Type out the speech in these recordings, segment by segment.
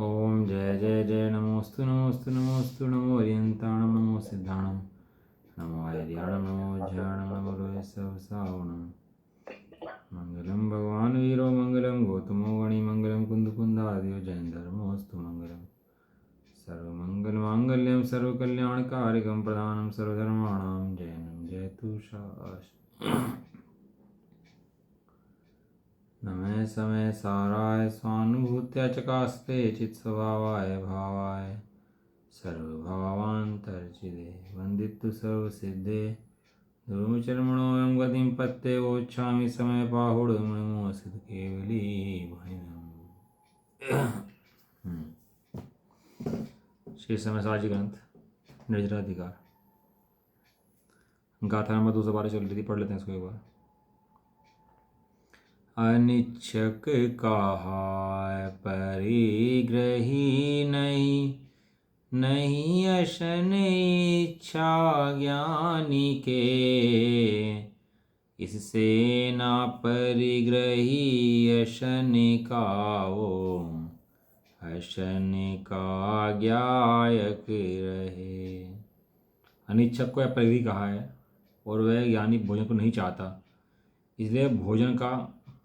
ओम जय जय जय नमोस्तु नमोस्तु नमोस्तु नमो हरियंताणम नमो सिद्धाणम नमो हरियाणम नमो ज्ञानम नमो रोय सब सावणम मंगलम भगवान वीरो मंगलम गौतमो गणि मंगलम कुंद कुंदादियो जैन धर्मोस्तु मंगलम सर्वमंगल मांगल्यम सर्वकल्याणकारिकम प्रधानम सर्वधर्माणाम जैनम जयतु शास्त्र नमः समय साराय स्वानुभूत्या चकास्ते चित्स्वभावाय भावाय सर्वभावान्तर्चिदे वन्दितु सर्वसिद्धे ध्रुवचर्मणोऽयं गतिं पत्ते वोच्छामि समय पाहुडमुनिमोऽसित केवली श्री समय साजी ग्रंथ निर्जराधिकार गाथा नंबर 212 चल रही थी, पढ़ लेते हैं इसको एक बार। अनिच्छक कहाय परिग्रही नहीं, नहीं अशन इच्छा ज्ञानी के, इससे ना परिग्रही अशन काओ, अशन का ज्ञायक रहे। अनिच्छक को परिग्रही कहा है और वह ज्ञानी भोजन को नहीं चाहता, इसलिए भोजन का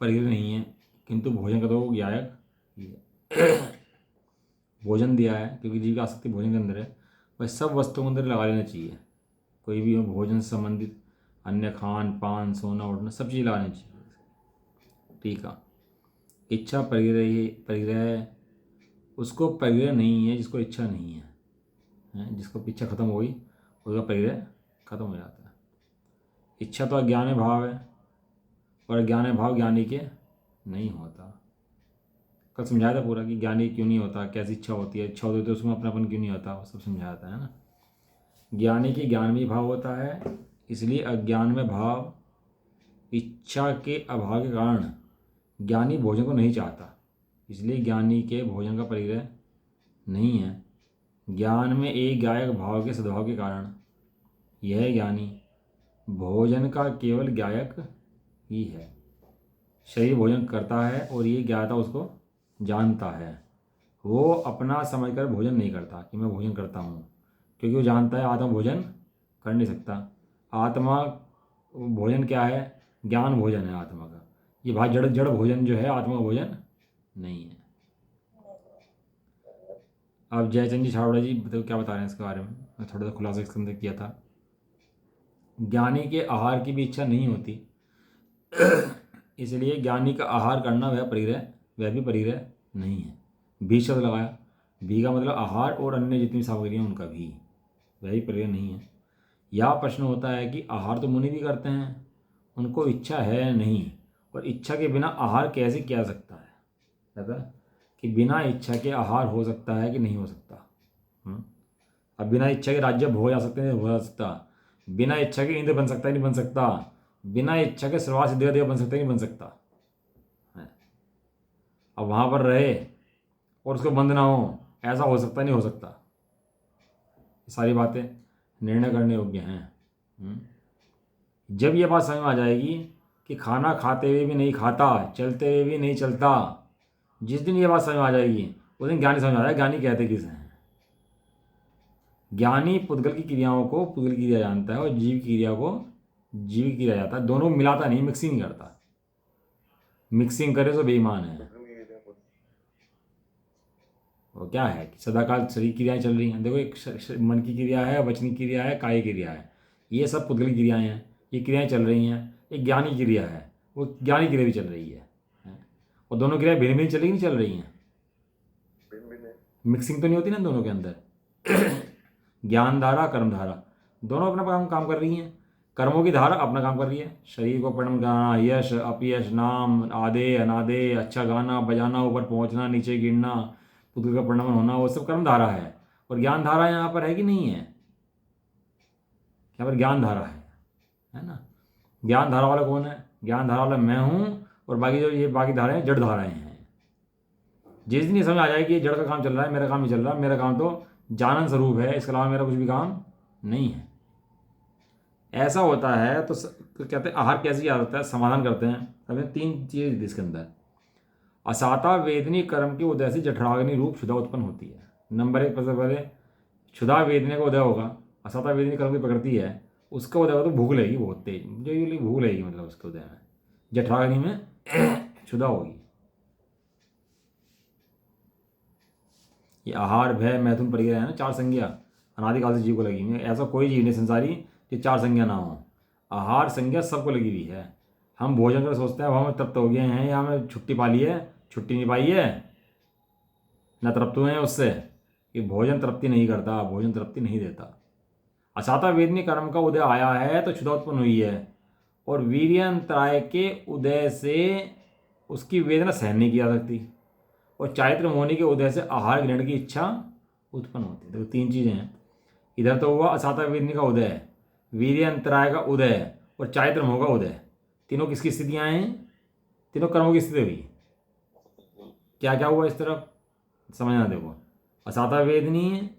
परिग्रह नहीं है, किंतु भोजन का तो ज्ञायक भोजन दिया है, क्योंकि जीव की आसक्ति भोजन के अंदर है। वह सब वस्तुओं के अंदर लगा लेना चाहिए, कोई भी भोजन से संबंधित अन्य खान पान सोना उठना सब चीज़ लगानी चाहिए। ठीक है। इच्छा परिग्रह उसको परिग्रह नहीं है जिसको इच्छा नहीं है, जिसको इच्छा खत्म हो गई उसका परिग्रह खत्म हो जाता है। इच्छा तो अज्ञान में भाव है और अज्ञान में भाव ज्ञानी के नहीं होता। कल समझाया था पूरा कि ज्ञानी क्यों नहीं होता, कैसी इच्छा होती है, इच्छा होती है तो उसमें अपनापन क्यों नहीं होता, वो सब समझाया था, है ना। ज्ञानी के ज्ञान में भाव होता है, इसलिए अज्ञान में भाव इच्छा के अभाव के कारण ज्ञानी भोजन को नहीं चाहता, इसलिए ज्ञानी के भोजन का परिग्रह नहीं है। ज्ञान में एक ज्ञायक भाव के सद्भाव के कारण यह ज्ञानी भोजन का केवल ज्ञायक ही है। शरीर भोजन करता है और ये ज्ञाता उसको जानता है। वो अपना समझकर भोजन नहीं करता कि मैं भोजन करता हूँ, क्योंकि वो जानता है आत्मा भोजन कर नहीं सकता। आत्मा भोजन क्या है? ज्ञान भोजन है आत्मा का। ये भाई जड़ जड़ भोजन जो है आत्मा का भोजन नहीं है। अब जयचंद जी छावड़ा जी तो क्या बता रहे हैं इसके बारे में, मैं थोड़ा सा खुलासा इसके अंदर किया था। ज्ञानी के आहार की भी इच्छा नहीं होती, इसलिए ज्ञानी का आहार करना वह भी परिग्रह नहीं है। भी शब्द लगाया, भी का मतलब आहार और अन्य जितनी सामग्रियाँ उनका भी, वह भी परिग्रह नहीं है। यह प्रश्न होता है कि आहार तो मुनि भी करते हैं, उनको इच्छा है नहीं, और इच्छा के बिना आहार कैसे किया जा सकता है? कहता कि बिना इच्छा के आहार हो सकता है कि नहीं हो सकता। अब बिना इच्छा के राज्य भोग जा सकते हैं, नहीं हो सकता। बिना इच्छा के इंद्र बन सकता है, नहीं बन सकता। बिना इच्छा के सर्वा सिद्धि देव बन सकता है, नहीं बन सकता है। अब वहाँ पर रहे और उसको बंद ना हो, ऐसा हो सकता नहीं हो सकता। ये सारी बातें निर्णय करने योग्य हैं। जब ये बात समझ में आ जाएगी कि खाना खाते हुए भी नहीं खाता, चलते हुए भी नहीं चलता, जिस दिन ये बात समझ में आ जाएगी उस दिन ज्ञानी समझ में आ जाएगा ज्ञानी कहते किस हैं। ज्ञानी पुद्गल की क्रियाओं को पुद्गल की क्रिया जानता है और जीव की क्रिया को जीव की क्रिया जाता है। दोनों मिलाता नहीं, मिक्सिंग नहीं करता। मिक्सिंग करे तो बेईमान है। वो क्या है कि सदाकाल शरीर क्रियाएं चल रही हैं। देखो, एक मन की क्रिया है, वचन की क्रिया है, काय क्रिया है, ये सब पुद्गल क्रियाएं हैं। ये क्रियाएं चल रही हैं। एक ज्ञानी क्रिया है, वो ज्ञानी क्रिया भी चल रही है। और दोनों क्रियाएं भिन्न भिन्न चल रही नहीं चल रही हैं, मिक्सिंग तो नहीं होती ना दोनों के अंदर। ज्ञान धारा कर्म धारा दोनों अपना काम कर रही हैं। कर्मों की धारा अपना काम कर रही है, शरीर को परिणाम कराना, यश अपयश, नाम आदे अनादे, अच्छा गाना बजाना, ऊपर पहुंचना नीचे गिरना, पुत्र का परिणाम होना, वो सब कर्म धारा है। और ज्ञान धारा यहाँ पर है कि नहीं है? यहाँ पर ज्ञान धारा है ना। ज्ञान धारा वाला कौन है? ज्ञान धारा वाला मैं हूँ, और बाकी जो ये बाकी धाराएं जड़ धाराएं हैं। जिस दिन ये समझ आ जाए कि ये जड़ का काम चल रहा है, मेरा काम नहीं चल रहा, मेरा काम तो जानन स्वरूप है, इसके अलावा मेरा कुछ भी काम नहीं है, ऐसा होता है तो कहते हैं आहार कैसे याद होता है, समाधान करते हैं। अब 3 चीज़ इसके अंदर। असाता वेदनी कर्म के उदय से जठराग्नि रूप क्षुधा उत्पन्न होती है। नंबर एक, सबसे पहले क्षुधा वेदनी का उदय होगा, असाता वेदनी कर्म की प्रकृति है, उसका उदय होगा तो भूख लगेगी बहुत तेज, जो ये भूख लगेगी, मतलब उसके उदय में जठराग्नि में क्षुधा होगी। ये आहार, भय, मैथुन, परिग्रह है ना, चार संज्ञा अनादिकाल से जीव को लगी हुई है। ऐसा कोई जीव नहीं संसारी कि चार संज्ञा ना हो। आहार संज्ञा सबको लगी हुई है। हम भोजन कर सोचते हैं हम तृप्त हो गए हैं, या हमें छुट्टी पा ली है, छुट्टी नहीं पाई है, न तृप्त हुए हैं उससे। कि भोजन तृप्ति नहीं करता, भोजन तृप्ति नहीं देता। असाता वेदनी कर्म का उदय आया है तो क्षुधा उत्पन्न हुई है, और वीर्यंतराय के उदय से उसकी वेदना सहन नहीं की जा सकती, और चारित्र मोहनी के उदय से आहार ग्रहण की इच्छा उत्पन्न होती है। देखो तीन चीज़ें हैं, इधर तो हुआ असाता वेदनी का उदय, वीर्य अंतराय का उदय, और चारित्र मोह का उदय। तीनों किसकी स्थितियाँ हैं? तीनों कर्मों की स्थिति हुई। क्या क्या हुआ इस तरफ समझना। देखो, असाता वेदनी है,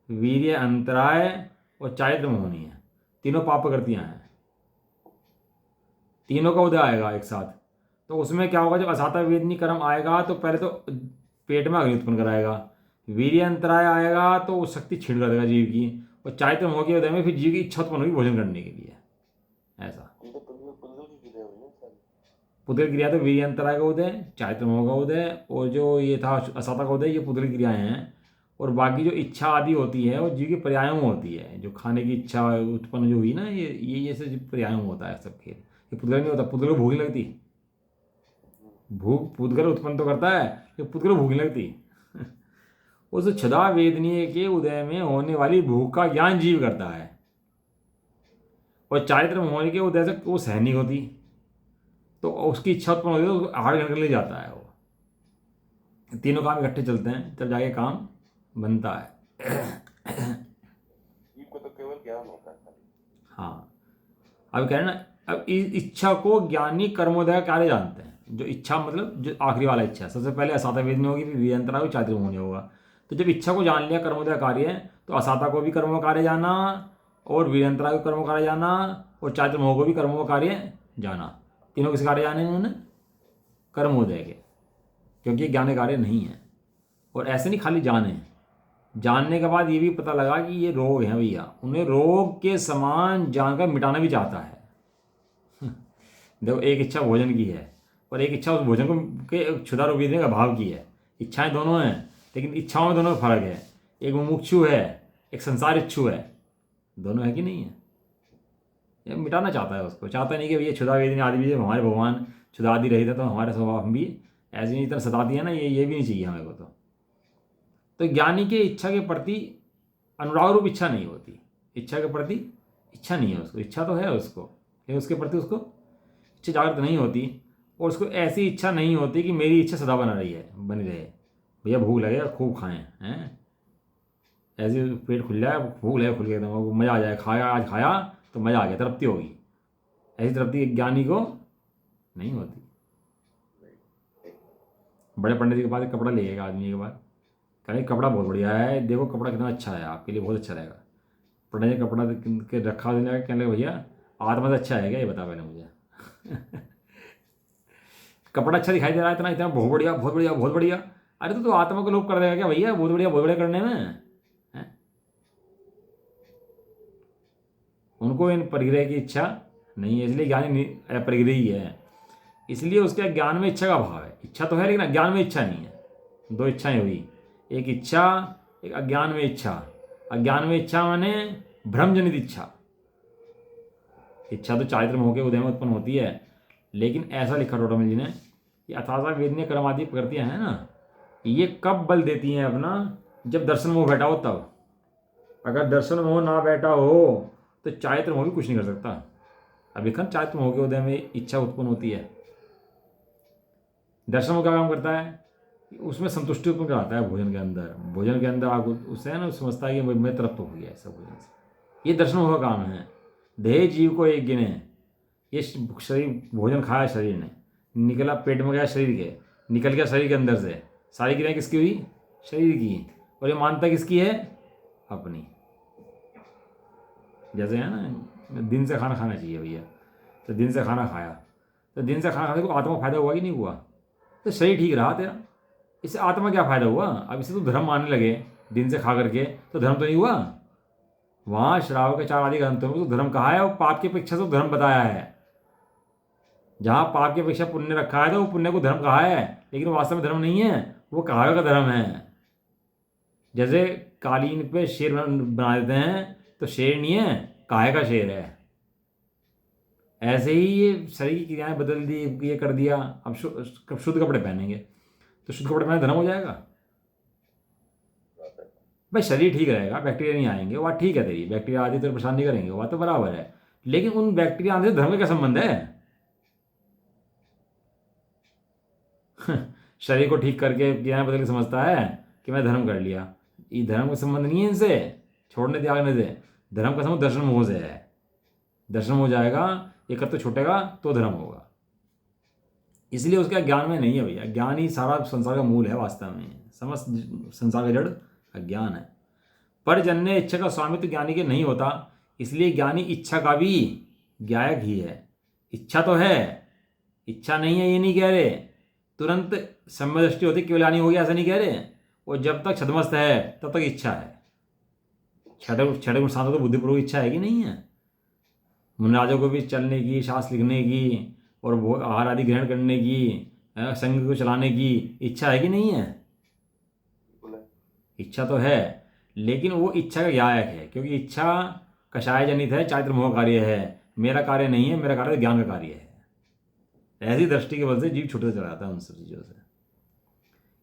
वीर्य अंतराय और चारित्र मोहनी है, तीनों पाप प्रकृतियाँ हैं, तीनों का उदय आएगा एक साथ। तो उसमें क्या होगा, जब असाता वेदनी कर्म आएगा तो पहले तो पेट में अग्नि उत्पन्न कराएगा, वीर्य अंतराय आएगा तो वो शक्ति छीन कर देगा जीव की, और चारित्र मोह के उदय में फिर जीव की इच्छा उत्पन्न होगी भोजन करने के लिए। ऐसा पुद्गल क्रिया तो वीर्य अंतराय का उदय, चारित्र मोह का उदय, और जो ये था असाता का उदय, ये पुद्गल क्रियाएं हैं। और बाकी जो इच्छा आदि होती है वो जीव के पर्यायों में होती है, जो खाने की इच्छा उत्पन्न जो हुई ना, ये सब पर्यायों में होता है सब खेल। ये पुद्गल नहीं होता, पुद्गल को भूख नहीं लगती। भूख पुद्गल उत्पन्न तो करता है, ये पुद्गल को भूख नहीं लगती। उस क्षुधा वेदनीय के उदय में होने वाली भूख का ज्ञान जीव करता है, और चारित्र मोहनी के उदय से वो सहन नहीं होती, तो उसकी इच्छा उत्पन्न होती है, तो आहार ग्रहण के लिए जाता है वो। तीनों काम इकट्ठे चलते हैं तब जाके काम बनता है। जीव को तो केवल ज्ञान होता है। हाँ, अब कह रहे ना, अब इस इच्छा को ज्ञानी कर्मोदय कार्य जानते हैं। जो इच्छा मतलब जो आखिरी वाला इच्छा, सबसे पहले असाता वेदनी होगी, फिर वीरंतरा होगी, चारित्र मोहनी होगा। तो जब इच्छा को जान लिया कर्मोदय कार्य है, तो असाता को भी कर्मों कार्य जाना, और वीरंतरा को कर्मों कार्य जाना, और चारित्र मोह को भी कर्मों कार्य जाना। तीनों किस कार्य जाने उन्होंने? कर्मोदय के, क्योंकि ज्ञान कार्य नहीं है। और ऐसे नहीं खाली जाने, जानने के बाद ये भी पता लगा कि ये रोग है भैया, उन्हें रोग के समान जानकर मिटाना भी चाहता है। देखो, एक इच्छा भोजन की है, और एक इच्छा उस भोजन को के क्षुधा रोक देने का भाव की है। इच्छाएं दोनों हैं, लेकिन इच्छाओं में दोनों में फर्क है। एक मुमुक्षु है, एक संसार इच्छु है, दोनों है कि नहीं है? ये मिटाना चाहता है उसको, चाहता नहीं कि भैया क्षुधा वेदनी आदि भी, हमारे भगवान क्षुधा आदि रहित है तो हमारे स्वभाव हम भी ऐसी नहीं तरह सताती है ना, ये भी नहीं चाहिए हमें को। तो ज्ञानी के इच्छा के प्रति अनुराग रूप इच्छा नहीं होती, इच्छा के प्रति इच्छा नहीं है उसको, इच्छा तो है उसको, लेकिन उसके प्रति उसको इच्छा जागृत नहीं होती। और उसको ऐसी इच्छा नहीं होती कि मेरी इच्छा सदा बना रही है, बनी रहे, भैया भूख लगेगा खूब खाएं हैं, ऐसे पेट खुल जाए, भूख लगे खुल गया एकदम, मज़ा आ जाए, खाया आज खाया तो मज़ा आ गया, तृप्ति होगी। ऐसी तृप्ति ज्ञानी को नहीं होती। बड़े पंडित जी के पास एक कपड़ा ले गया आदमी के पास, कहीं कपड़ा बहुत बढ़िया है, देखो कपड़ा कितना अच्छा है, आपके लिए बहुत अच्छा रहेगा। पंडित जी कपड़ा के रखा देने लगा, कहने लगे भैया आत्मा से अच्छा है क्या, ये बता पहले मुझे। कपड़ा अच्छा दिखाई दे रहा है इतना इतना, बहुत बढ़िया बहुत बढ़िया बहुत बढ़िया। अरे तो आत्मा को लोग कर देगा क्या भैया, बहुत बढ़िया करने में है? उनको इन परिग्रह की इच्छा नहीं है, इसलिए ज्ञानी अपरिग्रही है, इसलिए उसके ज्ञान में इच्छा का भाव है। इच्छा तो है लेकिन ज्ञान में इच्छा नहीं है। दो इच्छाएं हुई, एक इच्छा, एक अज्ञान में इच्छा। अज्ञान में इच्छा माने भ्रमजनित इच्छा। इच्छा तो चारित्र मोह के उदय में उत्पन्न होती है, लेकिन ऐसा लिखा टोटमल जी ने कि अथासा वेदनीय कर्म आदि प्रकृतियां हैं ना, ये कब बल देती हैं अपना, जब दर्शन मोह बैठा हो तब। अगर दर्शन मोह ना बैठा हो तो चारित्र मोह भी कुछ नहीं कर सकता। अभी खन चारित्र मोह के उदय में इच्छा उत्पन्न होती है। दर्शन मोह क्या काम करता है, उसमें संतुष्टि उत्पन्न कराता है भोजन के अंदर। भोजन के अंदर आप उससे है ना समझता है कि मैं तृप्त हो गया ऐसा भोजन से। ये दर्शन मोह का काम है। देह जीव को एक गिने, ये शरीर भोजन खाया शरीर ने, निकला पेट में गया शरीर के, निकल गया शरीर के अंदर से, सारी क्रिया किसकी हुई? शरीर की। और ये मानता किसकी है? अपनी। जैसे है ना दिन से खाना खाना चाहिए भैया, तो दिन से खाना खाया, तो दिन से खाना खाने को आत्मा को फायदा हुआ कि नहीं हुआ? तो शरीर ठीक रहा तेरा, इससे आत्मा क्या फायदा हुआ? अब इसे तो धर्म मानने लगे दिन से खा करके, तो धर्म तो नहीं हुआ। वहाँ श्रावक के 4 आदि ग्रंथों में तो धर्म कहा है, और पाप की अपेक्षा से तो धर्म बताया है। जहाँ पाप की अपेक्षा पुण्य रखा है तो वो पुण्य को धर्म कहा है, लेकिन वास्तव में धर्म नहीं है, वो कहावे का धर्म है। जैसे कालीन पे शेर बना देते हैं, तो शेर नहीं है, काहे का शेर है। ऐसे ही ये शरीर की क्रियाएं बदल दी, ये कर दिया, अब शुद्ध कपड़े पहनेंगे, तो शुद्ध कपड़े पहने धर्म हो जाएगा? भाई शरीर ठीक रहेगा, बैक्टीरिया नहीं आएंगे, वो बात ठीक है तेरी, बैक्टीरिया आदि तो परेशान नहीं करेंगे, वो बात तो बराबर है, लेकिन उन बैक्टीरिया आने से धर्म का क्या संबंध है? शरीर को ठीक करके क्रियाएं बदल के समझता है कि मैं धर्म कर लिया। ये धर्म का संबंध नहीं है इनसे, छोड़ने त्यागने से। धर्म का संबंध दर्शन मोह से है। दर्शन हो जाएगा, एक तो छूटेगा तो धर्म होगा। इसलिए उसका ज्ञान में नहीं है भैया। ज्ञान ही सारा संसार का मूल है वास्तव में। समस्त संसार का जड़ अज्ञान है। पर जन्य इच्छा का स्वामित्व ज्ञानी के नहीं होता, इसलिए ज्ञानी इच्छा का भी ज्ञायक ही है। इच्छा तो है, इच्छा नहीं है ये नहीं कह रहे, तुरंत सम्य दृष्टि होती केवल ज्ञानी हो गया ऐसा नहीं कह रहे। वो जब तक छदमस्त है तब तक इच्छा है। छठे गुण साधक तो बुद्धिपूर्वक इच्छा है कि नहीं है? मुनराजों को भी चलने की, श्वास लिखने की और आहार आदि ग्रहण करने की, संघ को चलाने की इच्छा है कि नहीं है? इच्छा तो है, लेकिन वो इच्छा का ज्ञायक है, क्योंकि इच्छा कषाय जनित है, चारित्र मोह कार्य है। मेरा कार्य नहीं है, मेरा कार्य ज्ञान का कार्य है। ऐसी दृष्टि के बल से जीव छूटता चला जाता है उन सब चीज़ों से।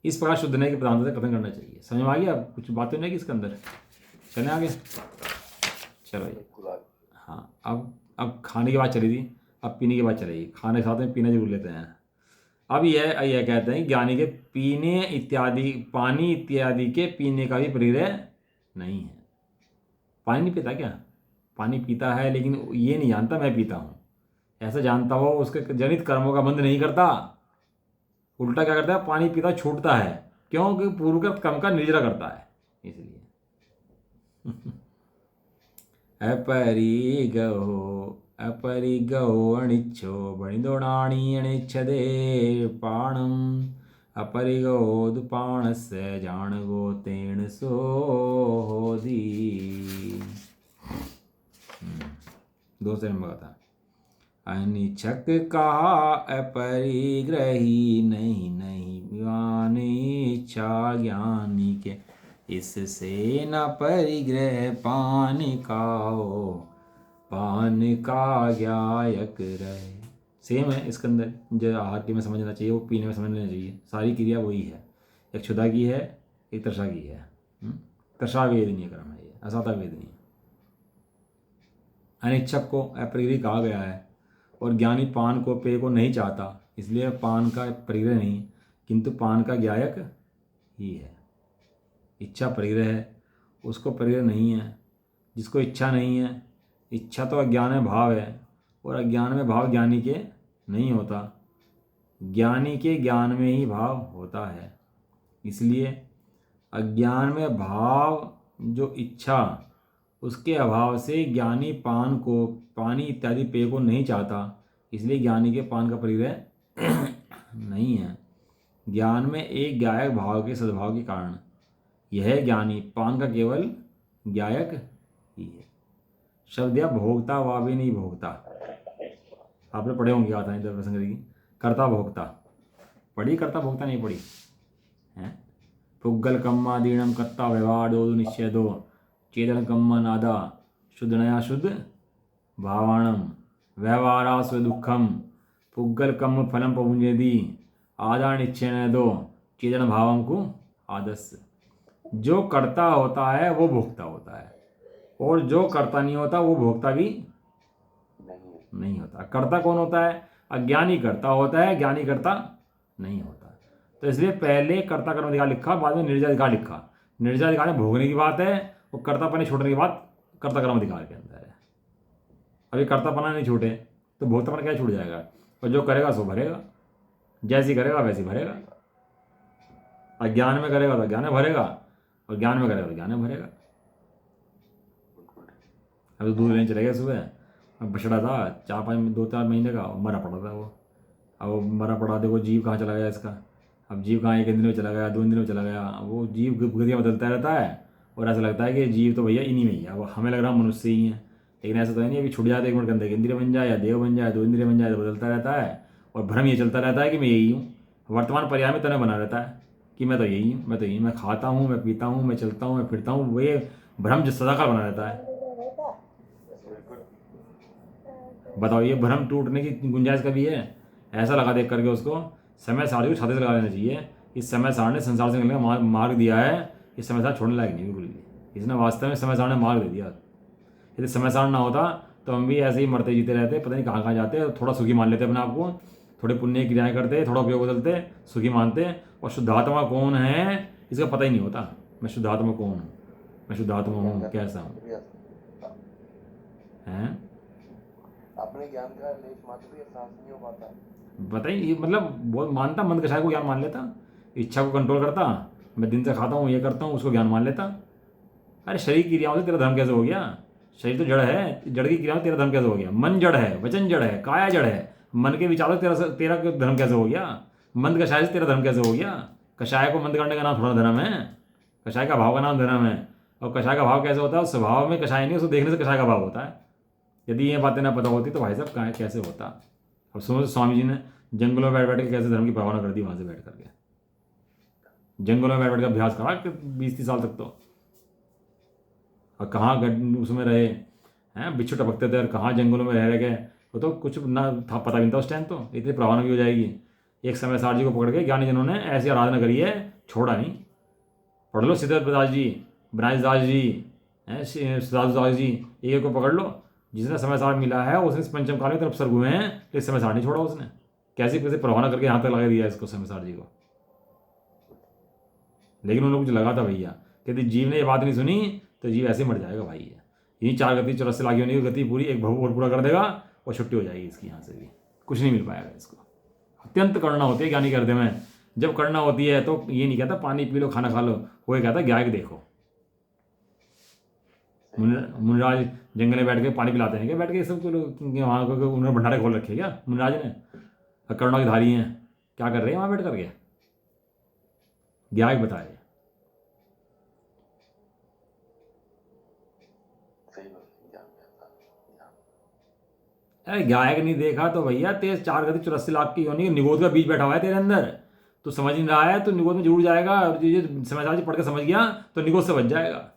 इस प्रकार शुद्ध नहीं की प्रधानता से कथन करना चाहिए। समझ में आ गया? अब कुछ बातें नहीं कि इसके अंदर चले आगे। चलो हाँ, अब खाने की बात चली थी, अब पीने की बात चलेगी। खाने के साथ में पीना जरूर लेते हैं। अब यह कहते हैं ज्ञानी के पीने इत्यादि, पानी इत्यादि के पीने का भी परिग्रह नहीं है। पानी नहीं पीता क्या? पानी पीता है, लेकिन ये नहीं जानता मैं पीता हूँ। ऐसा जानता हो उसके जनित कर्मों का बंध नहीं करता, उल्टा क्या करता है, पानी पीता छूटता है। क्योंकि पूर्वकृत कर्म का निर्जरा करता है, इसलिए। अपरिगहो अणिच्छो बणिदोणाणी अणिच्छदे पाणम अपरिगोदुपाणस्य जाणगो तेण सोधी। दूसरे नंबर का था अनिच्छक कहा अपरिग्रही नहीं नहीं इच्छा ज्ञानी के, इससे न परिग्रह पान का हो, पान का ज्ञायक रहे। सेम है इसके अंदर, जो आहार के में समझना चाहिए वो पीने में समझना चाहिए। सारी क्रिया वही है, एक क्षुधा की है, एक तृषा की है। तृषा वेदनीय कर्म है, ये असाता वेदनीय। अनिच्छक को अपरिग्रही कहा गया है, और ज्ञानी पान को, पेय को नहीं चाहता, इसलिए पान का परिग्रह नहीं, किंतु पान का ज्ञायक ही है। इच्छा परिग्रह है, उसको परिग्रह नहीं है। जिसको इच्छा नहीं है, इच्छा तो अज्ञान में भाव है, और अज्ञान में भाव ज्ञानी के नहीं होता, ज्ञानी के ज्ञान में ही भाव होता है। इसलिए अज्ञान में भाव जो इच्छा, उसके अभाव से ज्ञानी पान को, पानी इत्यादि पेय को नहीं चाहता, इसलिए ज्ञानी के पान का परिग्रह नहीं है। ज्ञान में एक ज्ञायक भाव के सद्भाव के कारण यह ज्ञानी पान का केवल ज्ञायक ही है। शब्द या भोक्ता वा भी नहीं भोक्ता, आपने पढ़े होंगे आता है इधर प्रसंग की। कर्ता भोक्ता पढ़ी, कर्ता भोक्ता नहीं पढ़ी है। पुग्गल कम्मा दीणम कत्ता व्यवहार दो निश्चय दो चेदन कम्मा नादा शुद्धनया शुद्ध भावाणम व्यवहारा स्व दुखम पुग्गल कम्म फलम पपुंजेदी आदा निश्चय दो चेदन भावम को आदस्य। जो कर्ता होता है वो भोक्ता होता है, और जो कर्ता नहीं होता वो भोक्ता भी नहीं होता। कर्ता कौन होता है? अज्ञानी कर्ता होता है, ज्ञानी कर्ता नहीं होता। तो इसलिए पहले कर्ता कर्म अधिकार लिखा, बाद में निर्जय अधिकार लिखा। निर्जय अधिकार में भोगने की बात है, और कर्तापन छोड़ने की बात कर्ता कर्म अधिकार के अंदर है। अभी कर्तापना नहीं छूटे तो भोक्तापन क्या छूट जाएगा? और जो करेगा सो भरेगा, जैसी करेगा वैसी भरेगा। अज्ञान में करेगा तो अज्ञान में भरेगा, और ज्ञान में करेगा तो ज्ञान में भरेगा। अभी दूध लेने चले गए सुबह, बछड़ा था 2-4 महीने का, मरा पड़ा था वो। अब वो मरा पड़ा, देखो जीव कहाँ चला गया इसका। अब जीव कहाँ, एक दिन में चला गया, 2 दिन में चला गया, वो जीव गतियाँ बदलता रहता है। और ऐसा लगता है कि जीव तो भैया इन्हीं में ही है। अब हमें लग रहा है मनुष्य ही है, लेकिन ऐसा तो है नहीं। अभी छुट जाते 1 मिनट के अंदर इंद्रिय बन जाए या देव बन जाए, 2 इंद्रिय बन जाए, तो बदलता रहता है। और भ्रम ये चलता रहता है कि मैं यही हूँ। वर्तमान पर्याय में तने बना रहता है कि मैं तो यही हूँ, मैं तो यही, मैं खाता हूँ, मैं पीता हूँ, मैं चलता हूँ, मैं फिरता हूँ। वो ये भ्रम जो सदाकाल बना रहता है। बिल्कुल। बताओ, ये भ्रम टूटने की गुंजाइश कभी है? ऐसा लगा देख करके उसको समय सारणी को छाते से लगा देना चाहिए। इस समय सारणी ने संसार से निकलने का मार्ग दिया है। इस समय सारणी छोड़ने लायक नहीं बिल्कुल भी। इसने वास्तव में समय सारणी ने मार्ग दे दिया। यदि समय सारणी ना होता तो हम भी ऐसे ही मरते जीते रहते, पता नहीं कहाँ कहाँ जाते। थोड़ा सुखी मान लेते अपने आप को, थोड़े पुण्य की क्रियाएं करते, थोड़ा उपयोग बदलते, सुखी मानते। और शुद्धात्मा कौन है इसका पता ही नहीं होता। मैं शुद्धात्मा कौन हूँ, मैं शुद्धात्मा हूँ, कैसा हूँ, हैं? अपने ज्ञान का लेश मात्र भी एहसास नहीं हो पाता। बताइए, मतलब बहुत मानता, मंद कषाय को ज्ञान मान लेता, इच्छा को कंट्रोल करता, मैं दिन से खाता हूँ, ये करता हूँ, उसको ज्ञान मान लेता। अरे शरीर की क्रियाओं से तेरा धर्म कैसे हो गया? शरीर तो जड़ है, जड़ की क्रियाओं से तेरा धर्म कैसे हो गया? मन जड़ है, वचन जड़ है, काया जड़ है। मन के विचारों से तेरा धर्म कैसे हो गया? मंद कषाय से तेरा धर्म कैसे हो गया? कषाय को मंद करने का नाम थोड़ा धर्म है, कषाय का भाव का नाम धर्म है। और कषाय का भाव कैसे होता है? उस स्वभाव में कषाय नहीं, उसको देखने से कषाय का भाव होता है। यदि ये बातें ना पता होती तो भाई साहब कहाँ कैसे होता। अब सुनो, स्वामी जी ने जंगलों में बैठ बैठ के कैसे धर्म की भावना कर दी, वहां से बैठ करके जंगलों में बैठ बैठ के अभ्यास करा 20-30 साल तक तो। और कहाँ उसमें रहे हैं, बिच्छू टपकते थे, और कहाँ जंगलों में रह गए। वो तो कुछ ना था, पता भी नहीं था उस टाइम, तो इतनी प्रभावना भी हो जाएगी। एक समय सार जी को पकड़ के ज्ञानी जनों ने ऐसी आराधना करी है, छोड़ा नहीं। पढ़ लो सिद्धार्थ प्रसाद जी, ब्रज दास जी, सिद्धार्थ दास जी, एक को पकड़ लो। जिसने समय सार मिला है उसने इस पंचम काल में तरफ सर्ग हुए हैं, तो इस समय सार नहीं छोड़ा उसने। कैसे कैसे प्रभावना करके यहाँ तक लगा दिया इसको समय सार जी को। लेकिन उन लोगों को जो लगा था भैया, यदि जीव ने ये बात नहीं सुनी तो जीव ऐसे ही मर जाएगा भाई। यही 4 गति 84 लाख होने की गति पूरी एक भव और पूरा कर देगा और छुट्टी हो जाएगी इसकी, यहाँ से भी कुछ नहीं मिल पाएगा इसको। अत्यंत करुणा होती है ज्ञानी के हृदय में। जब करुणा होती है तो ये नहीं कहता पानी पी लो, खाना खा लो, वो ये कहता ज्ञान के देखो। मुनिराज जंगल में बैठ के पानी पिलाते हैं क्या बैठ के सब वहाँ उन्होंने भंडारे खोल रखे क्या मुनिराज ने? करुणा की धारी हैं, क्या कर रहे हैं वहाँ बैठ करके? ज्ञान बताए। अरे गायक नहीं देखा तो भैया तेज 4 गति 84 लाख की होनी, निगोद का बीज बैठा हुआ है तेरे अंदर, तो समझ नहीं रहा है, तो निगोद में जुड़ जाएगा। और ये समझदार जी पढ़ के समझ गया तो निगोद से बच जाएगा।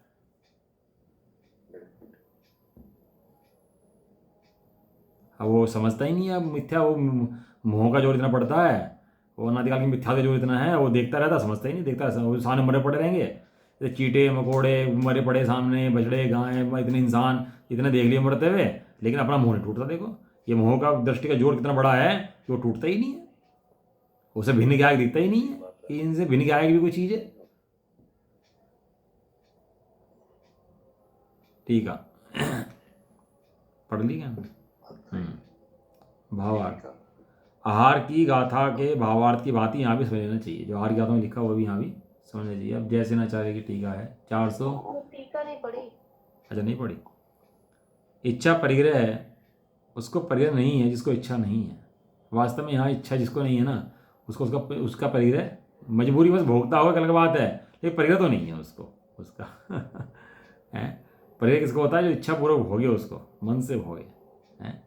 अब वो समझता ही नहीं है, अब मिथ्या, वो मोह का जोर इतना पड़ता है, वो अनादिकाल की मिथ्या का जोर इतना है, वो देखता रहता, समझता ही नहीं, देखता रहता, वो सामने मरे पड़े रहेंगे। ये चीटे मकोड़े मरे पड़े सामने, बछड़े गाय, इतने इंसान इतने देख लिए मरते हुए, लेकिन अपना मोह नहीं टूटता। देखो ये मोह का दृष्टि का जोर कितना बड़ा है कि वो टूटता ही नहीं है, उसे भिन्न गायक दिखता ही नहीं है कि इनसे भिन्न गायक भी कोई चीज़ है। ठीक है, पढ़ ली क्या? भावार्थ, आहार की गाथा के भावार्थ की बात ही यहाँ भी समझ लेना चाहिए। जो आहार की गाथा में लिखा वो भी यहाँ भी समझना चाहिए। अब जैसे नाचार्य की टीका है 400, टीका नहीं पढ़ी। अच्छा नहीं पढ़ी। इच्छा परिग्रह है, उसको परिग्रह नहीं है जिसको इच्छा नहीं है। वास्तव में यहाँ इच्छा जिसको नहीं है ना, उसको उसका परिग्रह मजबूरी बस भोगता होगा, अलग बात है, लेकिन परिग्रह तो नहीं है उसको उसका है। परिग्रह किसको होता है? जो इच्छा पूर्वक भोगे, उसको मन से भोगे है।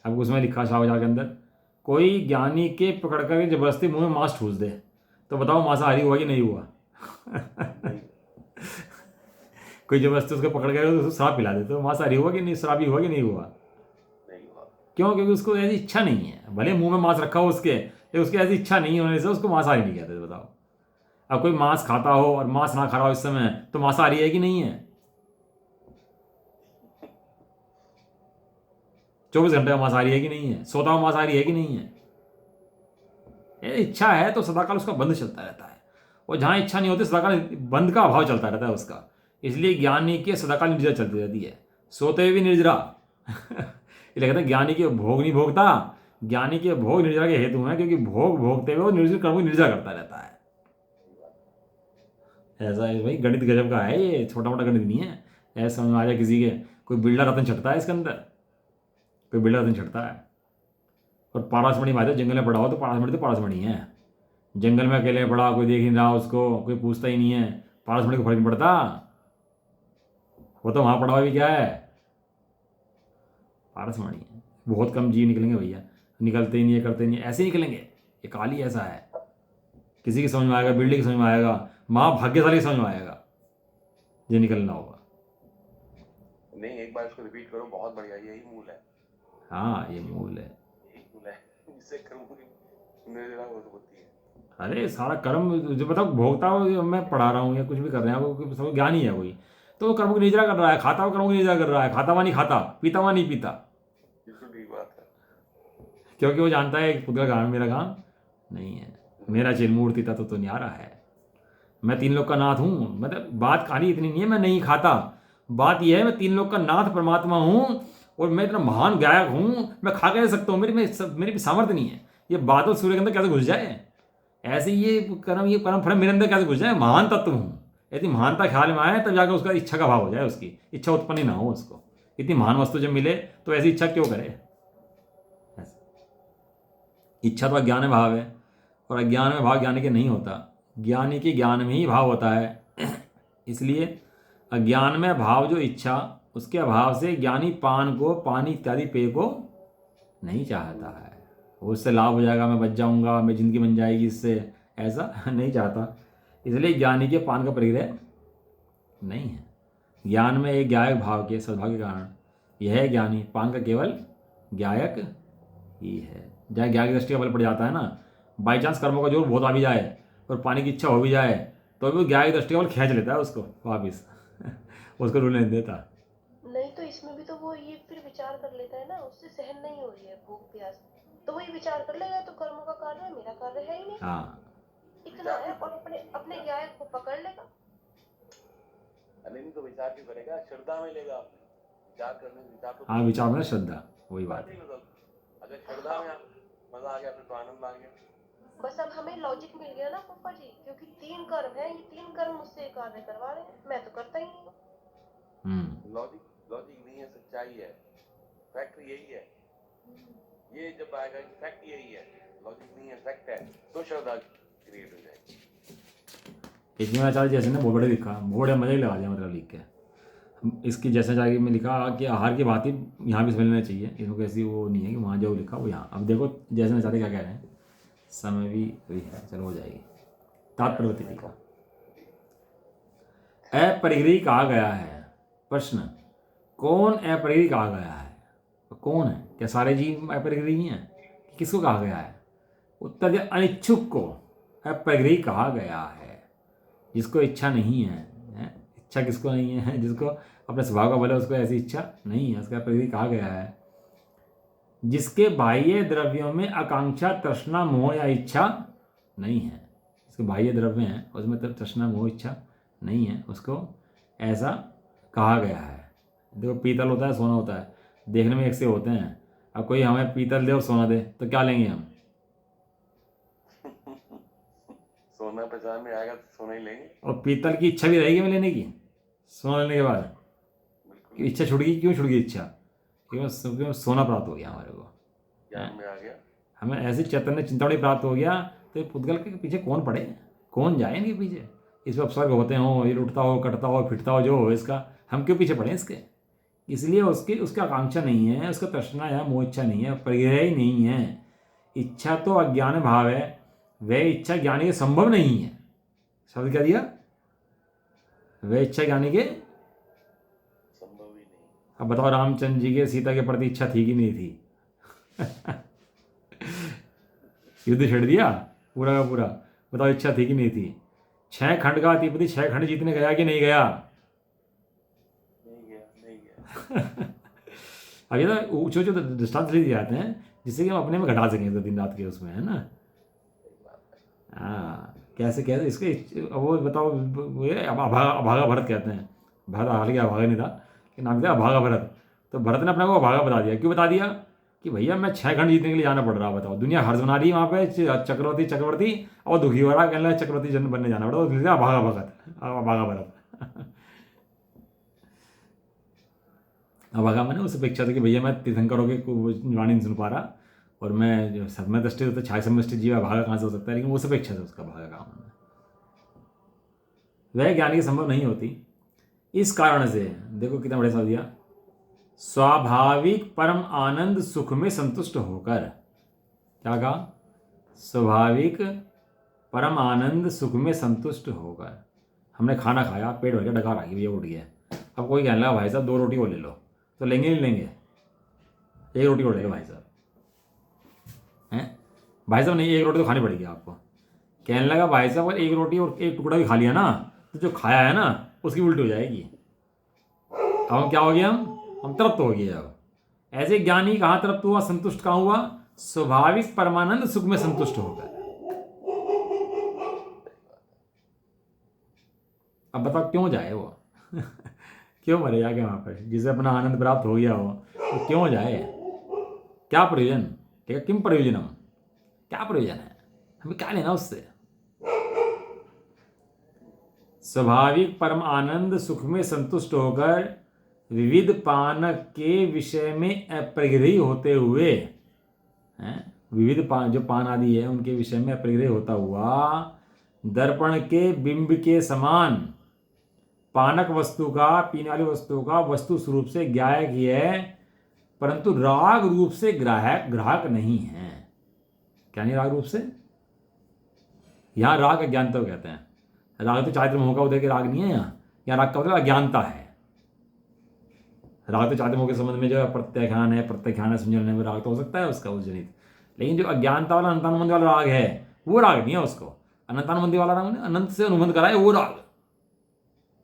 अब उसमें लिखा शाहबाजार के अंदर, कोई ज्ञानी के पकड़ कर जबरदस्ती मुंह में मांस ठूस दे तो बताओ मांसाहारी हुआ कि नहीं हुआ? कोई जबरदस्ती उसको पकड़ कर उसको शराब पिला दे तो मांसाहारी हुआ कि नहीं, शराबी हुआ कि नहीं हुआ? क्यों? क्योंकि उसको ऐसी इच्छा नहीं है। भले मुंह में मांस रखा हो उसके, लेकिन उसकी ऐसी इच्छा नहीं होने से उसको मांसाहारी नहीं कहते। बताओ, अब कोई मांस खाता हो और मांस ना खा रहा हो इस समय, तो मांसाहारी है कि नहीं है? 24 घंटे का मांसाहारी है कि नहीं है? सोता हुआ मांसाहारी है कि नहीं है? इच्छा है तो सदाकाल उसका बंद चलता रहता है, और जहां इच्छा नहीं होती सदाकाल बंद का अभाव चलता रहता है उसका। इसलिए ज्ञानी की सदाकाल निर्जरा चलती रहती है, सोते हुए भी निर्जरा। इसलिए कहते हैं ज्ञानी के भोग नहीं भोगता, ज्ञानी के भोग निर्जरा के हेतु हैं, क्योंकि भोग भोगते हुए वो निर्जर कर्म को निर्जरा करता रहता है। ऐसा है भाई, गणित गजब का है ये, छोटा मोटा गणित नहीं है। ऐसा समझ में आ जाए किसी के, कोई बिल्डर रतन छटता है इसके अंदर, कोई बिल्डर रतन छटता है। और पारसमणि भाई तो जंगल में पड़ा हो तो पारसमणि है। जंगल में अकेले पड़ा, कोई देख नहीं रहा उसको, कोई पूछता ही नहीं है, पारसमणि को फर्क नहीं पड़ता। वो तो वहाँ पड़ा हुआ भी क्या है, पारसमणि है। बहुत कम जीव निकलेंगे भैया, निकलते ही नहीं है, करते नहीं है, ऐसे ही निकलेंगे। ये काल ही ऐसा है, किसी की समझ में आएगा, बिल्डिंग की समझ में आएगा, महाभाग्यशाली की समझ में आएगा ये निकलना होगा। नहीं, एक बार इसको रिपीट करो, बहुत बढ़िया, यही मूल है। हाँ ये मूल है। यही मूल है जिससे कर्मों की निर्जरा होती है। अरे सारा कर्म जो मतलब भोगता हो, मैं पढ़ा रहा हूँ या कुछ भी कर रहे हैं, वो सब ज्ञान ही है कोई, तो वो कर्म की निजरा कर रहा है, खाता हुआ कर्म की निजरा कर रहा है, खाता हुआ नहीं खाता, पीता हुआ नहीं पीता, बिल्कुल ठीक बात है। क्योंकि वो जानता है कि खुद का काम मेरा काम नहीं है, मेरा चिन्मूर्ति तत्व तो न्यारा है, मैं तीन लोग का नाथ हूँ। मतलब बात कहानी इतनी नहीं है मैं नहीं खाता, बात यह है मैं तीन लोग का नाथ परमात्मा हूँ, और मैं इतना महान गायक हूँ, मैं खा कैसे सकता हूँ, मेरी भी सामर्थ्य नहीं है। ये बादल सूर्य के अंदर कैसे घुस जाए, ऐसे ये परम फल मेरे अंदर कैसे घुस जाए, महान तत्व हूँ। यदि महानता ख्याल में आए तब जाकर उसका इच्छा का भाव हो जाए, उसकी इच्छा उत्पन्न ही ना हो उसको। इतनी महान वस्तु जब मिले तो ऐसी इच्छा क्यों करे। इच्छा तो अज्ञान में भाव है, और अज्ञान में भाव ज्ञानी के नहीं होता, ज्ञानी के ज्ञान में ही भाव होता है। इसलिए अज्ञान में भाव जो इच्छा, उसके अभाव से ज्ञानी पान को, पानी इत्यादि पेय को नहीं चाहता है। वो उससे लाभ हो जाएगा, मैं बच जाऊंगा, मैं जिंदगी बन जाएगी इससे, ऐसा नहीं चाहता। इसलिए ज्ञानी के पान का परिग्रह नहीं है। ज्ञान में एक गायक भाव के सद्भाव के कारण यह ज्ञानी पान का केवल गायक ही है। जहाँ ज्ञान की दृष्टि का बल पड़ जाता है ना, बाई चांस कर्मों का जोर बहुत आ भी जाए और पानी की इच्छा हो भी जाए, तो भी वो ज्ञान की दृष्टि का बल खींच लेता है उसको वापिस उसको रुलने नहीं देता। नहीं तो इसमें भी तो वो ये फिर विचार कर लेता है ना, उससे सहन नहीं हो रही है भूख प्यास, तो वही विचार कर लेगा तो कर्मों का कार्य है, मेरा कार्य है ही नहीं, हाँ इतना है, और अपने अपने गायक को पकड़ लेगा। नहीं तो विचार क्यों करेगा, श्रद्धा में लेगा आपने विचार करने, विचार तो हाँ, विचार में श्रद्धा, वही बात है। अगर श्रद्धा में मजा आ गया फिर तो आनंद आ गया। बस अब हमें लॉजिक मिल गया ना पप्पा जी, क्योंकि 3 कर्म है, ये 3 कर्म मुझसे कार्य करवा रहे हैं, मैं तो करता ही नहीं हूँ। लॉजिक नहीं है, सच्चाई है, फैक्ट यही है। ये जब आएगा कि फैक्ट यही है, लॉजिक नहीं है, फैक्ट है, तो श्रद्धा क्रिएट हो जाएगी। इसमें आचार्य जैसे ने बहुत बड़े लिखा, बहुत बड़े मजा ही लगा दिया मतलब लिख के। इसकी जैसे आचार्य में लिखा कि आहार की बात ही यहाँ भी समझ लेना चाहिए, इसमें कैसी वो नहीं है कि वहाँ जो लिखा वो यहाँ। अब देखो जैसे आचार्य क्या कह रहे हैं, समय भी वही है, चलो हो जाएगी। तात्पर्य टीका, अपरिग्रही कहा गया है। प्रश्न, कौन अपरिग्रही कहा गया है, तो कौन है, क्या सारे जीव अपरिग्रही हैं, किसको कहा गया है। उत्तर दिया, अनिच्छुक को अपरिग्रही कहा गया है, जिसको इच्छा नहीं है, इच्छा किसको नहीं है, जिसको अपने स्वभाव का बल है उसको ऐसी इच्छा नहीं है, उसका अपरिग्रही कहा गया है। जिसके बाह्य द्रव्यों में आकांक्षा, तृष्णा, मोह या इच्छा नहीं है, जिसके बाह्य द्रव्य हैं उसमें तृष्णा, मोह, इच्छा नहीं है, उसको ऐसा कहा गया है। देखो पीतल होता है, सोना होता है, देखने में एक से होते हैं। अब कोई हमें पीतल दे और सोना दे तो क्या लेंगे हम? सोना पहचान में आएगा तो सोना ही लेंगे। और पीतल की इच्छा भी रहेगी हमें लेने की, सोना लेने के बाद इच्छा छूट गई। क्यों छूट गई इच्छा? क्योंकि सोना प्राप्त हो गया हमारे को, ज्ञान में आ गया, हमें ऐसी चैतन्य चिंतामणि प्राप्त हो गया। तो ये पुद्गल के पीछे कौन पड़े, कौन जाए इनके पीछे? इस पर अपसर्ग होते हो, ये उठता हो, कटता हो, फिटता हो, जो हो इसका, हम क्यों पीछे पड़े इसके? इसलिए उसका आकांक्षा नहीं है, उसका तृष्णा या मोह इच्छा नहीं है, परिग्रह ही नहीं है। इच्छा तो अज्ञान भाव है, वह इच्छा ज्ञानी के संभव नहीं है। शब्द क्या दिया? वह इच्छा ज्ञानी के संभव ही नहीं। अब बताओ, रामचंद्र जी के सीता के प्रति इच्छा थी कि नहीं थी? युद्ध छेड़ दिया पूरा का पूरा, बताओ इच्छा थी कि नहीं थी? 6 खंड का अधिपति 6 खंड जीतने गया कि नहीं गया? नहीं गया। अब ये तो ऊँचे ऊँचे दृष्टांत ले दिए जाते हैं जिससे कि हम अपने में घटा सकें दिन रात के उसमें, है ना। हाँ, कैसे कैसे इसके वो बताओ, ये अभागा भरत कहते हैं। भरत हालांकि अभागा नहीं था, कि नाम था अभागा भरत। तो भरत ने अपने को अभागा बता दिया। क्यों बता दिया? कि भैया मैं 6 खंड जीतने के लिए जाना पड़ रहा, बताओ। दुनिया हर्ष बना रही है वहाँ पे, चक्रवर्ती और दुखी हो रहा, कहने लगा चक्रवर्ती जन बनने जाना पड़ा, तो अभागा भगत, अभागा भरत। अभागा मैंने उस अपेक्षा थी कि भैया मैं तीर्थंकरों की वाणी नहीं सुन पा रहा, और मैं जो समय दृष्टि होता है, छाया समय दृष्टि जीवा भागा कहाँ से हो सकता है, लेकिन वो सब इच्छा से उसका भागा काम है, वह ज्ञानी की संभव नहीं होती। इस कारण से देखो कितना बड़ा शब्द दिया, स्वाभाविक परम आनंद सुख में संतुष्ट होकर। क्या कहा? स्वाभाविक परम आनंद सुख में संतुष्ट होकर। हमने खाना खाया, पेट भर गया, डकार आ गई, भैया उठ गया। अब कोई कहने लगा भाई साहब 2 रोटी और ले लो, तो लेंगे नहीं लेंगे? 1 रोटी और ले लो भाई साहब, हैं? भाई साहब नहीं, 1 रोटी तो खानी पड़ेगी आपको। कहने लगा भाई साहब अगर 1 रोटी और 1 टुकड़ा भी खा लिया ना, तो जो खाया है ना उसकी उल्टी हो जाएगी। अब हम क्या हो गया? हम तृप्त हो गए। अब ऐसे ज्ञानी कहाँ तृप्त हुआ, संतुष्ट कहाँ हुआ? स्वाभाविक परमानंद सुख में संतुष्ट होकर। अब बताओ क्यों जाए वो? क्यों मरे जाके वहां पर, जिसे अपना आनंद प्राप्त हो गया हो, तो क्यों जाए? क्या प्रयोजन? ठीक है, किम प्रयोजनम, क्या प्रयोजन है? हमें क्या लेना उससे? स्वाभाविक परम आनंद सुख में संतुष्ट होकर विविध पान के विषय में अप्रग्रही होते हुए, विविध पान जो पान आदि है उनके विषय में अप्रग्रही होता हुआ, दर्पण के बिंब के समान पानक वस्तु का, पीने वाली वस्तु का वस्तु स्वरूप से ग्राहक ही है, परंतु राग रूप से ग्राहक नहीं है। क्या नहीं? राग रूप से, यहां राग अज्ञानता को कहते हैं। राग तो चारित्र मोह का उदय के राग नहीं है, यहाँ राग का मतलब अज्ञानता है। राग तो चारित्र मोह के संबंध में जो प्रत्याख्यान है, संयोजन है, वो राग तो हो सकता है उसका उस जनित, लेकिन जो अज्ञानता वाला अनंतानुबंध वाला राग है वो राग नहीं है। उसको अनंतानुबंधी वाला राग, अनंत से अनुबंध कराए वो राग।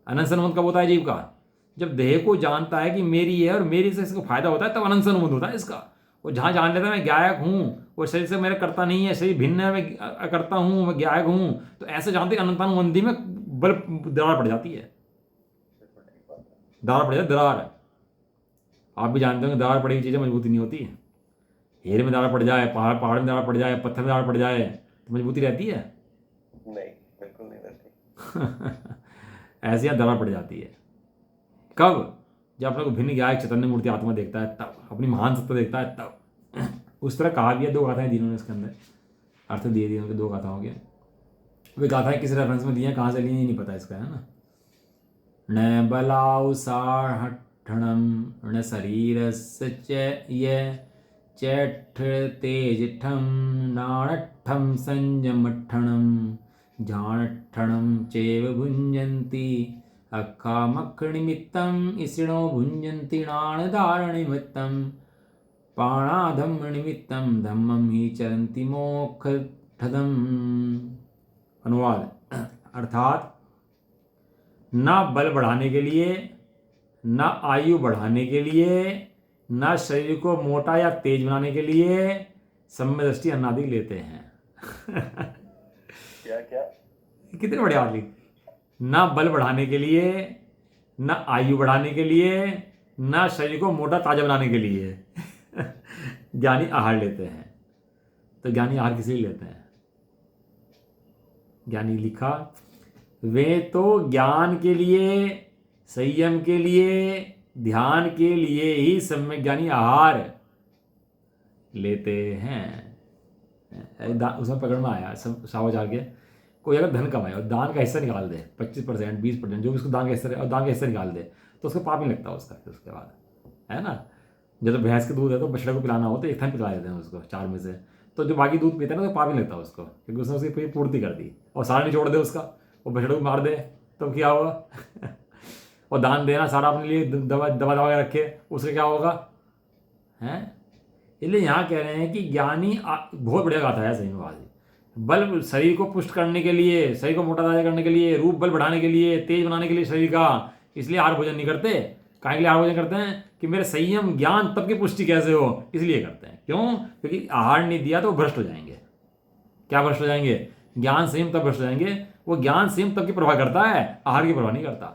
अनंत से अनुबंध कब होता है जीव का? जब देह को जानता है कि मेरी है और मेरी से इसको फायदा होता है, तब अनंत से अनुबंध होता है इसका। वो जहां जान लेता है मैं गायक हूँ और शरीर से मेरा करता नहीं है, शरीर भिन्न है, मैं करता हूँ, मैं गायक हूँ, तो ऐसे जानते अनंतानुबंधी में बल दरार पड़ जाती है। दरार पड़ जाती है, दरार। आप भी जानते हो कि दरार पड़ी हुई चीजें मजबूती नहीं होती है। हीरे में दरार पड़ जाए, पहाड़ में दरार पड़ जाए, पत्थर में दरार पड़ जाए, तो मजबूती रहती है? नहीं, बिल्कुल नहीं रहती। ऐसे यहाँ दरार पड़ जाती है। कब? जब अपने को भिन्न गायक चैतन्य मूर्ति आत्मा देखता है, तब अपनी महान सत्ता देखता है, तब। उस तरह कहा गया, 2 गाथाएं दी इन्होंने इसके अंदर, अर्थ दिए दिए उनके 2 गाथाओं के। वे गाथाएं किस रेफरेंस में दी हैं, कहाँ से ली हैं, नहीं पता इसका, है ना। न बलाउ साहठणम न शरीरस्य चैठ तेजठम नाणठम संयमठणम झाणठणम चैव भुञ्जन्ति अक्खामक्खनिमित्तम इसिणो भुञ्जन्ति नाणधारणनिमित्तम पाणाधम्मनिमित्तम धम्मम ही चरन्ति मोक्षदम। अनुवाद, अर्थात ना बल बढ़ाने के लिए, ना आयु बढ़ाने के लिए, ना शरीर को मोटा या तेज बनाने के लिए सम्य दृष्टि अन्नादि लेते हैं। क्या क्या? कितने बड़े आदमी। ना बल बढ़ाने के लिए, ना आयु बढ़ाने के लिए, ना शरीर को मोटा ताजा बनाने के लिए ज्ञानी आहार लेते हैं। तो ज्ञानी आहार किस लिए लेते हैं? ज्ञानी लिखा, वे तो ज्ञान के लिए, संयम के लिए, ध्यान के लिए ही सम्यक ज्ञानी आहार लेते हैं। उसमें पकड़ में आया सब सावचार के, कोई अगर धन कमाए और दान का हिस्सा निकाल दे 25%, 20%, जो भी उसको दान का हिस्सा, और दान का हिस्सा निकाल दे, तो उसको पाप नहीं लगता उसका। फिर उसके बाद, है ना, जब तो भैंस के दूध है तो बछड़े को पिलाना हो तो 1 थान पिला देते हैं उसको 4 में से, तो जो बाकी दूध पीता है ना तो पाप नहीं लगता उसको, क्योंकि उसने उसकी पूर्ति कर दी। और सारा नहीं छोड़ दे उसका, वो बछड़े को मार दे तो क्या होगा? और दान देना सारा अपने लिए दबा के रखे, उससे क्या होगा? हैं? इसलिए यहाँ कह रहे हैं कि ज्ञानी बहुत बढ़िया गाथा है सही में बात। बल शरीर को पुष्ट करने के लिए, शरीर को मोटा ताजा करने के लिए, रूप बल बढ़ाने के लिए, तेज बनाने के लिए शरीर का, इसलिए आहार भोजन नहीं करते। काहे के लिए आहार भोजन करते हैं? कि मेरे संयम ज्ञान तब की पुष्टि कैसे हो, इसलिए करते हैं। क्यों? क्योंकि आहार नहीं दिया तो भ्रष्ट हो जाएंगे। क्या भ्रष्ट हो जाएंगे? ज्ञान संयम तब भ्रष्ट हो जाएंगे। वो ज्ञान संयम तब की प्रवाह करता है, आहार की प्रवाह नहीं करता।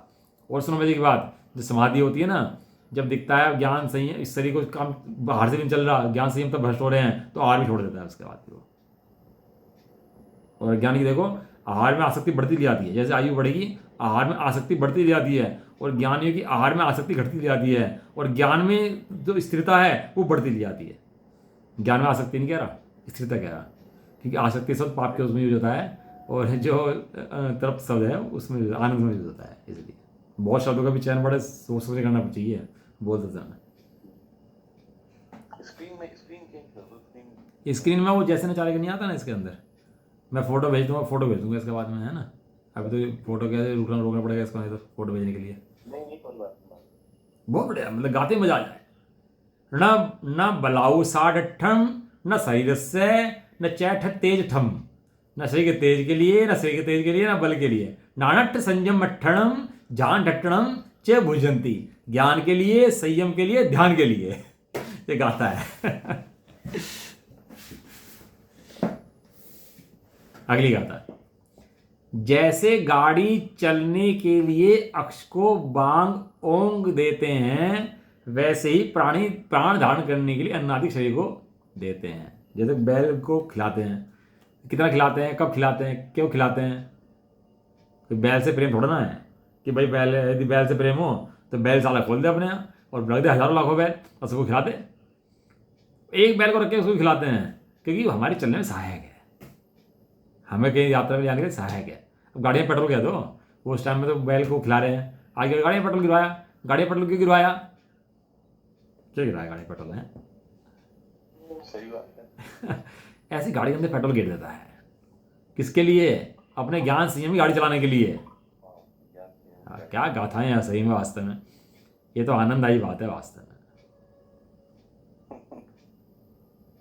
और सुनो मेरी बात, जो समाधि होती है ना, जब दिखता है ज्ञान संयम, इस शरीर को काम बाहर से नहीं चल रहा, ज्ञान संयम तब भ्रष्ट हो रहे हैं, तो आहार भी छोड़ देता है उसके बाद वो। और ज्ञानी की देखो, आहार में आसक्ति बढ़ती जाती है, जैसे आयु बढ़ेगी आहार में आसक्ति बढ़ती जाती है, और ज्ञानियों की आहार में आसक्ति घटती जाती है, और ज्ञान में जो स्थिरता है वो बढ़ती जाती है। ज्ञान में आसक्ति नहीं कह रहा, स्थिरता कह रहा, क्योंकि आसक्ति शब्द पाप के उसमें यूज होता है और जो तृप्त शब्द है उसमें आनंद में यूज होता है। इसलिए बहुत शब्दों का भी चयन बड़े सोच समझ करना चाहिए बोलते समय। स्क्रीन चेंज कर दो। स्क्रीन स्क्रीन में वो जैसे नचारे का नहीं आता ना, इसके अंदर मैं फोटो भेज दूंगा इसके बाद में, है ना। अभी तो फोटो कैसे रोकना पड़ेगा इसको, नहीं तो फोटो भेजने के लिए। नहीं कोई बात नहीं। बहुत बढ़िया, मतलब गाते मजा आ जाए। न बलाऊ साठ ठम न शरीर से न चैठ तेज ठम, न शरीर के तेज के लिए न शरीर के तेज के लिए न बल के लिए, नानट संयम मट्ठणम जान ढट्टणम चे भुजंती, ज्ञान के लिए, संयम के लिए, ध्यान के लिए ये गाता है। अगली गाता है, जैसे गाड़ी चलने के लिए अक्ष को बांग ओंग देते हैं, वैसे ही प्राण धारण करने के लिए अन्नादि शरीर को देते हैं। जैसे बैल को खिलाते हैं, कितना खिलाते हैं, कब खिलाते हैं, क्यों खिलाते हैं। तो बैल से प्रेम थोड़ा ना है कि भाई बैल, यदि बैल से प्रेम हो तो बैल साला खोल दे अपने यहाँ और रख दे हजारों लाखों बैल और सबको खिलाते। एक बैल को रख के उसको खिलाते हैं क्योंकि हमारे चलने में सहायक है, हमें कहीं यात्रा में जाने के लिए सहायक है। अब गाड़ी में पेट्रोल क्या दो, वो उस टाइम में तो बैल को खिला रहे हैं, आगे गाड़ी में पेट्रोल गिरवाया, गाड़ी में पेट्रोल क्यों गिरवाया, क्यों गिराया गाड़ी पेट्रोल है। सही बात है। ऐसी गाड़ी के अंदर पेट्रोल गिर देता है, किसके लिए, अपने ज्ञान संयमी गाड़ी चलाने के लिए। क्या गाथाएं हैं सही में, वास्तव में ये तो आनंददायी बात है वास्तव में।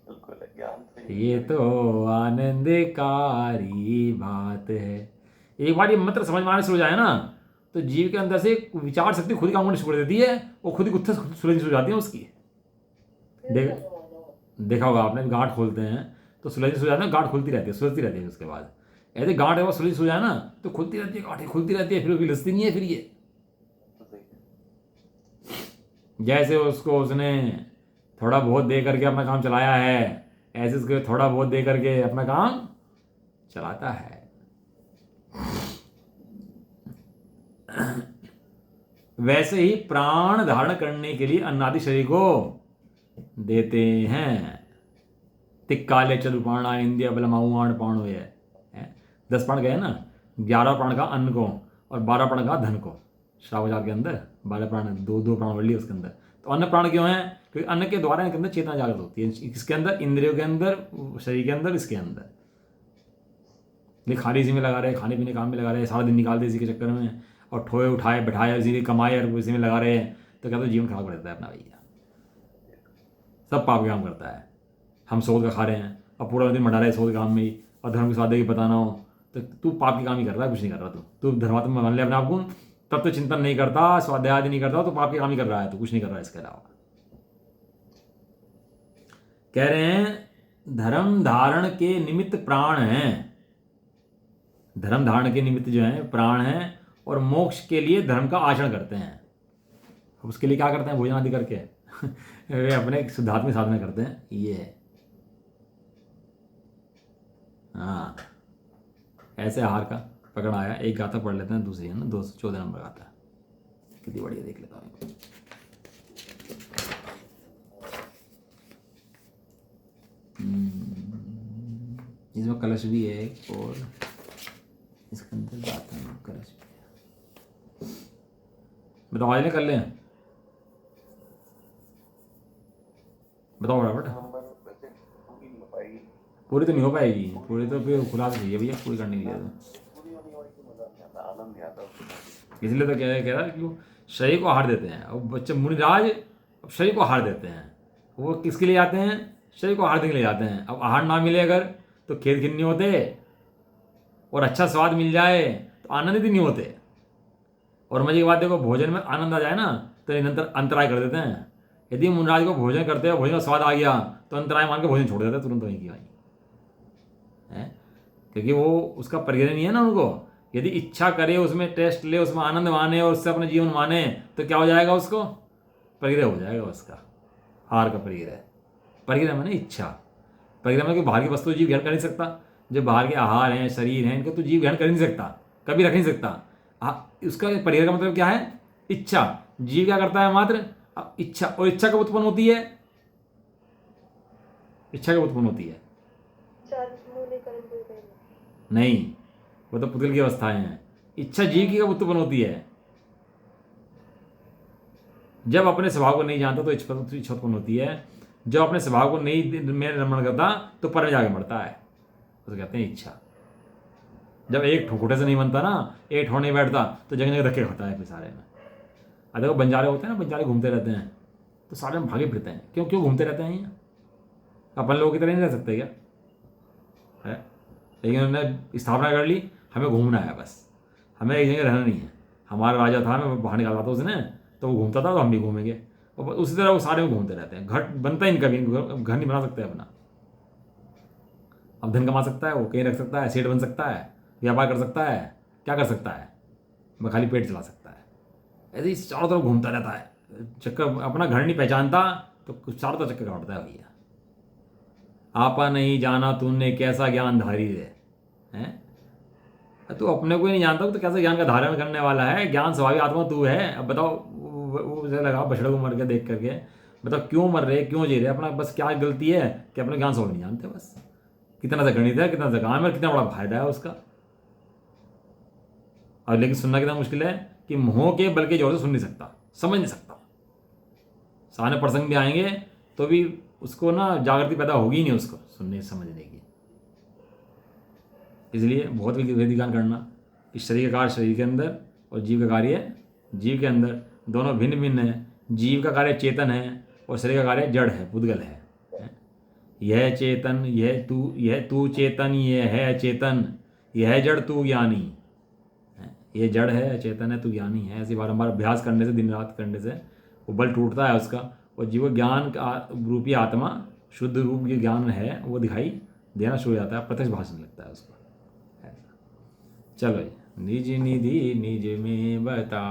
बिल्कुल ज्ञान से ये तो आनंदकारी बात है। एक बार ये मंत्र समझ में आने शुरू हो जाए ना तो जीव के अंदर से विचार शक्ति खुद ही काम करनी शुरू कर देती है, वो खुद ही गुत्थे सुलझनी शुरू हो जाती है उसकी। देखा होगा आपने, गांठ खोलते हैं तो सुलझनी शुरू हो जाती है, गांठ खुलती रहती है, सुलझती रहती है। उसके बाद ऐसे गांठ है वो सुलझनी शुरू हो जाए ना तो खुलती रहती है, गांठें खुलती रहती है, फिर उसकी लिस्ती नहीं है। फिर ये जैसे उसको उसने थोड़ा बहुत दे करके अपना काम चलाया है, ऐसे उसको थोड़ा बहुत दे करके अपना काम चलाता है। वैसे ही प्राण धारण करने के लिए अन्नादि शरीर को देते हैं। तिक्काले चलुपाणा इंद्रिय बलमाउण पाणो है 10 प्राण गए ना, 11 प्राण का अन्न को और 12 प्राण का धन को। श्रावजार के अंदर 12 प्राण, दो प्राण बढ़ लिए उसके अंदर। तो अन्न प्राण क्यों है, क्योंकि अन्न के द्वारा इनके अंदर चेतना जागृत होती है, इसके अंदर, इंद्रियों के अंदर, शरीर के अंदर, इसके अंदर। ये खाली इसी में लगा रहे, खाने पीने काम में लगा रहे, सारा दिन निकाल दे इसी के चक्कर में, और ठोए उठाए बैठाए इसी की कमाए और इसी में लगा रहे हैं, तो क्या तो जीवन खराब कर देता है अपना भैया। सब पाप काम करता है। हम सोच का खा रहे हैं और पूरा दिन मटा रहे हैं सोच काम में ही, और धर्म के स्वादे की पता ना हो, तो तू पाप की काम ही कर रहा है, कुछ नहीं कर रहा। तू धर्मात्मा मान ले अपने आप को, तब तो चिंतन नहीं करता, स्वाध्याय आदि नहीं करता, तो पाप की काम ही कर रहा है, तो कुछ नहीं कर रहा है इसके अलावा। कह रहे हैं धर्म धारण के निमित्त प्राण हैं, धर्म धारण के निमित्त जो है प्राण हैं, और मोक्ष के लिए धर्म का आचरण करते हैं। उसके लिए क्या करते हैं, भोजन आदि करके वे अपने शुद्धात्मिक साधना करते हैं। ये है, हाँ, ऐसे आहार का पकड़ आया। एक गाथा पढ़ लेते हैं, दूसरी है ना 214 नंबर गाथा, कितनी बढ़िया, देख लेता हूँ। इसमें कलश भी है और इसके अंदर गाथा में कलश भी है। बताओ आज कर लें, बताओ फटाफट। वैसे पूरी नहीं हो पाएगी, पूरी तो नहीं हो पाएगी, पूरी तो फिर खुला चाहिए भैया, पूरी करने के लिए तो पूरी होनी होगी तो मजा नहीं आता, आनंद नहीं आता उसमें। इसलिए तो कह रहा है कि शरीर को आहार देते हैं। अब बच्चे मुनिराज अब शरीर को आहार देते हैं, वो किसके लिए जाते हैं, शरीर को आहार देने के लिए जाते हैं। अब आहार ना मिले अगर तो खेत खिन नहीं होते, और अच्छा स्वाद मिल जाए तो आनंदित नहीं होते। और मजे की बात देखो, भोजन में आनंद आ जाए ना तो निरंतर अंतराय कर देते हैं। यदि मुनिराज को भोजन करते हैं, भोजन का स्वाद आ गया तो अंतराय मान के भोजन छोड़ देते हैं तुरंत वहीं की वहीं है, क्योंकि वो उसका परिग्रह नहीं है ना उनको। यदि इच्छा करे, उसमें टेस्ट ले, उसमें आनंद माने और उससे अपना जीवन माने, तो क्या हो जाएगा, उसको परिग्रह हो जाएगा उसका, आहार का परिग्रह। परिग्रह माने इच्छा, परिग्रह में बाहर की वस्तु जीव ग्रहण कर नहीं सकता। जो बाहर के आहार हैं, शरीर हैं, इनको तो जीव ग्रहण कर नहीं सकता, कभी रख नहीं सकता। उसका परिग्रह का मतलब क्या है, इच्छा। जीव क्या करता है, मात्र इच्छा, और इच्छा कब उत्पन्न होती है, इच्छा कब उत्पन्न होती है? चार मूले कर्म कोई पहले। नहीं, वो तो पुतल की अवस्थाएं हैं। इच्छा जीव की कब उत्पन्न होती है? जब अपने स्वभाव को नहीं जानता तो इच्छा उत्पन्न होती है। जब अपने स्वभाव को नहीं में रमण करता तो पर में जाके मरता है, तो कहते हैं इच्छा। जब एक ठोकोटे से नहीं बनता ना, एक ठोड़ नहीं बैठता तो जगह जगह धक्के खाता है फिर सारे में। अगर वो बंजारे होते हैं ना, बंजारे घूमते रहते हैं तो सारे में भागे फिरते हैं। क्यों क्यों घूमते रहते हैं? यहाँ अपन लोगों की तरह नहीं रह सकते क्या है? लेकिन उन्होंने स्थापना कर ली, हमें घूमना है बस, हमें एक जगह रहना नहीं है। हमारा राजा था, हमें बाहर निकाला था उसने, तो वो घूमता था तो हम भी घूमेंगे। और उसी तरह वो सारे में घूमते रहते हैं। घर बनता ही नहीं, कभी घर नहीं बना सकते अपना। अब धन कमा सकता है वो, कहीं रख सकता है, सेठ बन सकता है, व्यापार कर सकता है, क्या कर सकता है? वह खाली पेट चला सकता है। ऐसे ही चारों तरफ घूमता रहता है, चक्कर। अपना घर नहीं पहचानता तो चारों तरफ चक्कर काटता है भैया। आपा नहीं जाना तूने कैसा ज्ञान धारी है, हैं? तू अपने को ही नहीं जानता तो कैसे ज्ञान का धारण करने वाला है? ज्ञान स्वाभाविक आत्मा तू है। अब बताओ, वो लगा बछड़े को मर के देख करके, बताओ क्यों मर रहे, क्यों जी रहे? अपना बस क्या गलती है कि अपने ज्ञान स्वाभाविक नहीं जानते बस। कितना सा गणित है, कितना सा काम है, कितना बड़ा फायदा है उसका। और लेकिन सुनना कितना मुश्किल है कि मोह के बल के जोर से सुन नहीं सकता, समझ नहीं सकता। सामने प्रसंग भी आएंगे तो भी उसको ना जागृति पैदा होगी ही नहीं उसको सुनने समझने की। इसलिए बहुत विधि ज्ञान करना। इस शरीर का कार्य शरीर के अंदर और जीव का कार्य जीव के अंदर, दोनों भिन्न भिन्न है। जीव का कार्य चेतन है और शरीर का कार्य जड़ है, पुद्गल है। यह चेतन, यह तू चेतन, यह है चेतन, यह जड़ तू ज्ञानी। ये जड़ है, चेतन है, तू ज्ञानी है। ऐसे बारंबार अभ्यास करने से, दिन रात करने से वो बल टूटता है उसका, और जीव ज्ञान का रूपी आत्मा, शुद्ध रूप के ज्ञान है, वो दिखाई देना शुरू हो जाता है, प्रत्यक्ष भाषण लगता है उसको। चलो, निज निधि निज में बता।